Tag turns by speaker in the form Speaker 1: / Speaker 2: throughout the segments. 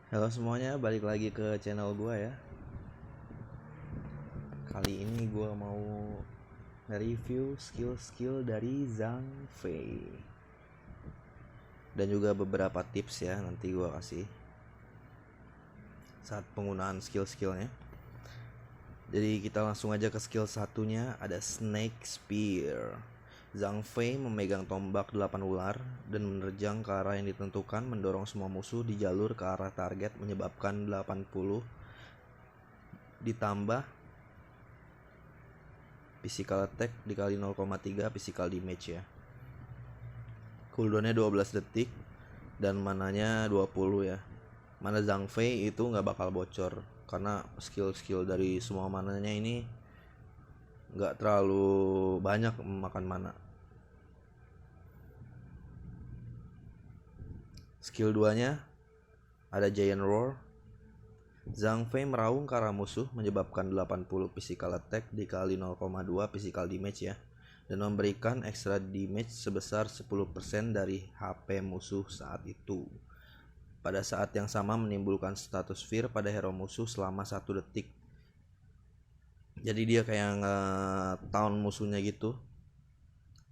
Speaker 1: Halo semuanya, balik lagi ke channel gue ya. Kali ini gue mau nge-review skill-skill dari Zhang Fei. Dan juga beberapa tips ya, nanti gue kasih saat penggunaan skill-skillnya. Jadi kita langsung aja ke skill satunya, ada Snake Spear. Zhang Fei memegang tombak 8 ular dan menerjang ke arah yang ditentukan, mendorong semua musuh di jalur ke arah target, menyebabkan 80 ditambah physical attack dikali 0,3 physical damage ya. Cooldownnya 12 detik dan mananya 20 ya. Mana Zhang Fei itu nggak bakal bocor karena skill-skill dari semua mananya ini nggak terlalu banyak memakan mana. Skill 2 nya ada Giant Roar. Zhang Fei meraung ke arah musuh, menyebabkan 80 physical attack dikali 0,2 physical damage ya, dan memberikan extra damage sebesar 10% dari HP musuh saat itu. Pada saat yang sama menimbulkan status fear pada hero musuh selama 1 detik. Jadi dia kayak nge-taunt musuhnya gitu.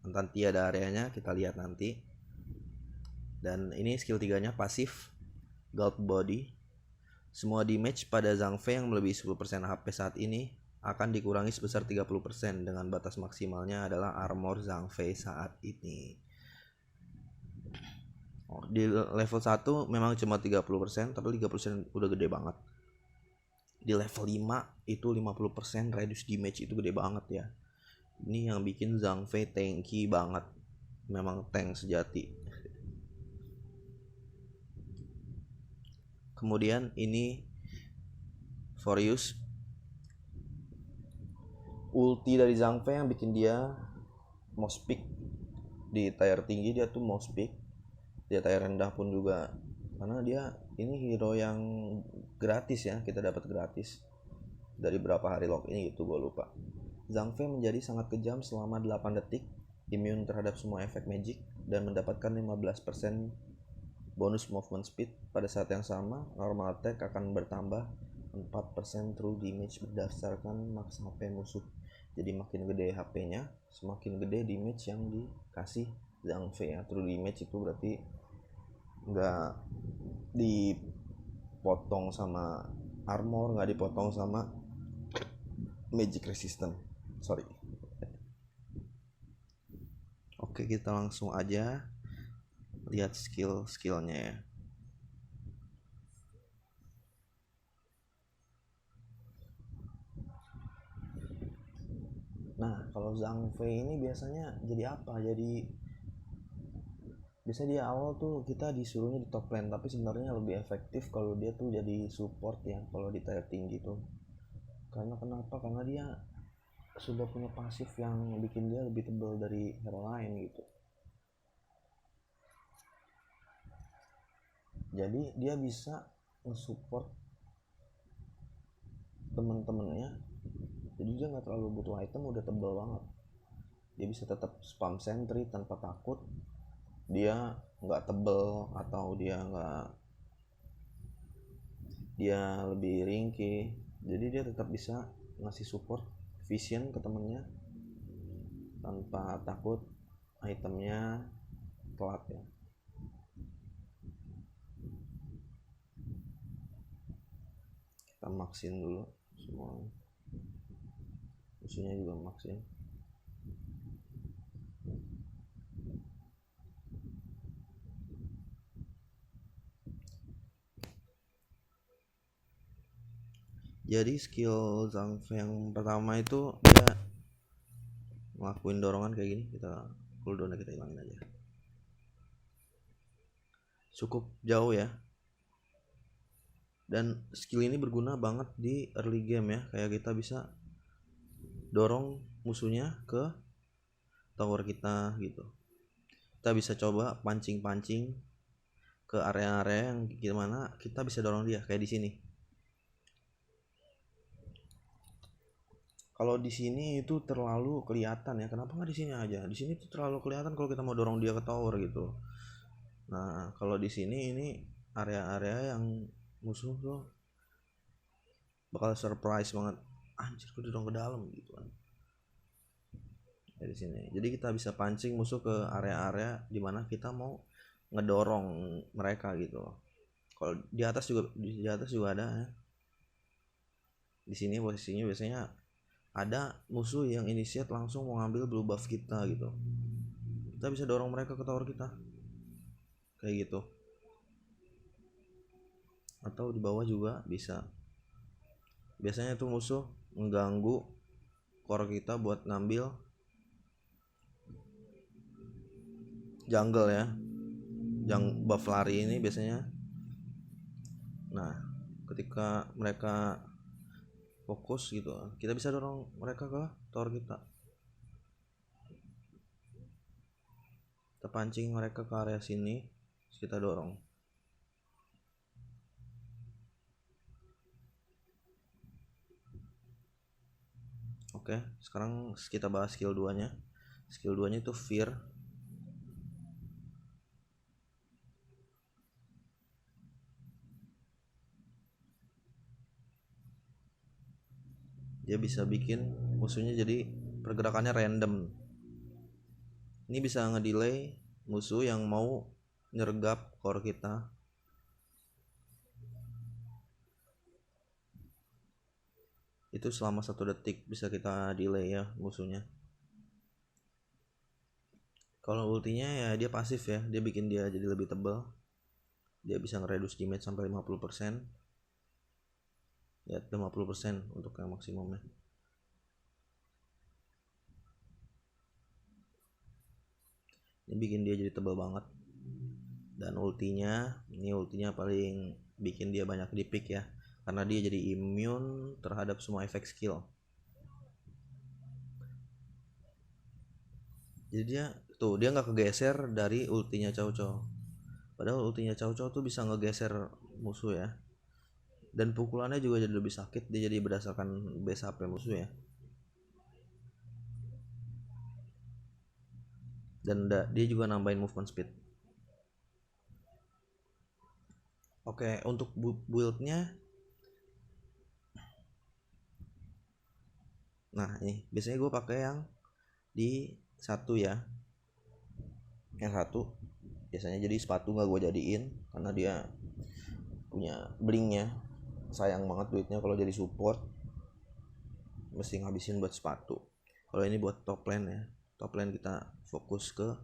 Speaker 1: Nanti ada areanya, kita lihat nanti. Dan ini skill 3 nya pasif Gold Body. Semua damage pada Zhang Fei yang melebihi 10% HP saat ini akan dikurangi sebesar 30% dengan batas maksimalnya adalah armor Zhang Fei saat ini. Di level 1 memang cuma 30%, tapi 30% udah gede banget. Di level 5 itu 50% reduce damage, itu gede banget ya. Ini yang bikin Zhang Fei tanky banget. Memang tank sejati. Kemudian ini for use ulti dari Zhang Fei yang bikin dia mouse pick di tier tinggi, dia tuh mouse pick. Di tier rendah pun juga, karena dia ini hero yang gratis ya, kita dapat gratis dari berapa hari login gitu, gue lupa. Zhang Fei menjadi sangat kejam selama 8 detik, immune terhadap semua efek magic, dan mendapatkan 15% bonus movement speed. Pada saat yang sama, normal attack akan bertambah 4% true damage berdasarkan max HP musuh. Jadi makin gede HP-nya, semakin gede damage yang dikasih Zhang Fei ya. True damage itu berarti nggak dipotong sama armor, nggak dipotong sama magic resistant. Sorry. Oke, kita langsung aja lihat skill-skillnya ya. Nah, kalau Zhang Fei ini biasanya jadi apa? Jadi biasa dia awal tuh kita disuruhnya di top lane, tapi sebenarnya lebih efektif kalau dia tuh jadi support ya, kalau di tier tinggi tuh. Karena kenapa? Karena dia sudah punya pasif yang bikin dia lebih tebal dari hero lain gitu. Jadi dia bisa nge-support temen-temennya, jadi dia nggak terlalu butuh item, udah tebal banget. Dia bisa tetap spam sentry tanpa takut dia nggak tebel atau dia lebih ringkih. Jadi dia tetap bisa ngasih support vision ke temennya tanpa takut itemnya telat ya. Kita maxin dulu semua, musuhnya juga maxin. Jadi skill Zhang Fei yang pertama itu dia ngelakuin dorongan kayak gini, kita cooldownnya kita hilangin aja. Cukup jauh ya. Dan skill ini berguna banget di early game ya, kayak kita bisa dorong musuhnya ke tower kita gitu. Kita bisa coba pancing-pancing ke area-area yang gimana kita bisa dorong dia, kayak di sini. Kalau di sini itu terlalu kelihatan ya, kenapa nggak di sini aja? Di sini tuh terlalu kelihatan kalau kita mau dorong dia ke tower gitu. Nah, kalau di sini ini area-area yang musuh tuh bakal surprise banget, anjir kok didorong ke dalam gitu kan. Dari sini jadi kita bisa pancing musuh ke area-area dimana kita mau ngedorong mereka gitu. Kalau di atas juga ada ya. Di sini posisinya biasanya ada musuh yang initiate langsung mau ngambil blue buff kita gitu, kita bisa dorong mereka ke tower kita kayak gitu, atau di bawah juga bisa. Biasanya tuh musuh mengganggu core kita buat ngambil jungle ya, yang buff lari ini biasanya. Nah ketika mereka fokus gitu kita bisa dorong mereka ke tower kita pancing mereka ke area sini, kita dorong. Oke, sekarang kita bahas skill 2 nya. Skill 2 nya itu Fear. Dia bisa bikin musuhnya jadi pergerakannya random. Ini bisa ngedelay musuh yang mau nyergap core kita. Itu selama 1 detik bisa kita delay ya musuhnya. Kalau ultinya ya dia pasif ya, dia bikin dia jadi lebih tebal. Dia bisa ngereduce damage sampai 50%. Ya 50% untuk yang maksimumnya. Ini bikin dia jadi tebal banget. Dan ini ultinya paling bikin dia banyak di pick ya, karena dia jadi immune terhadap semua efek skill. Jadi dia nggak kegeser dari ultinya Cao Cao. Padahal ultinya Cao Cao tuh bisa ngegeser musuh ya. Dan pukulannya juga jadi lebih sakit, dia jadi berdasarkan base HP musuh ya. Dan dia juga nambahin movement speed. Oke, untuk buildnya, nah ini biasanya gue pakai yang di 1 ya, yang 1 biasanya. Jadi sepatu nggak gue jadiin karena dia punya blinknya, sayang banget duitnya kalau jadi support, mesti ngabisin buat sepatu. Kalau ini buat top lane ya, top lane kita fokus ke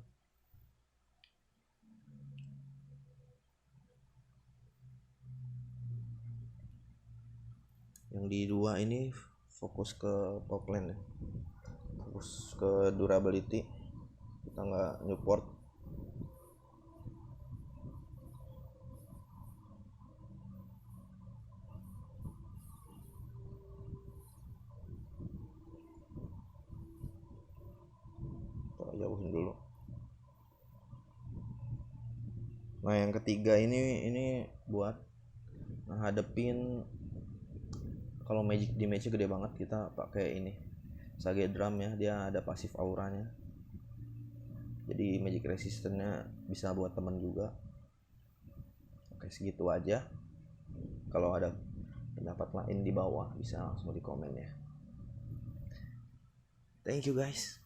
Speaker 1: yang di 2 ini, fokus ke top lane ya, fokus ke durability, kita nggak nyupport. Kita jauhin dulu. Nah yang ketiga ini buat ngadepin kalau magic damage-nya gede banget, kita pakai ini Sage Drum ya, dia ada pasif auranya, jadi magic resistance-nya bisa buat temen juga. Oke segitu aja. Kalau ada pendapat lain di bawah bisa langsung di komen ya. Thank you guys.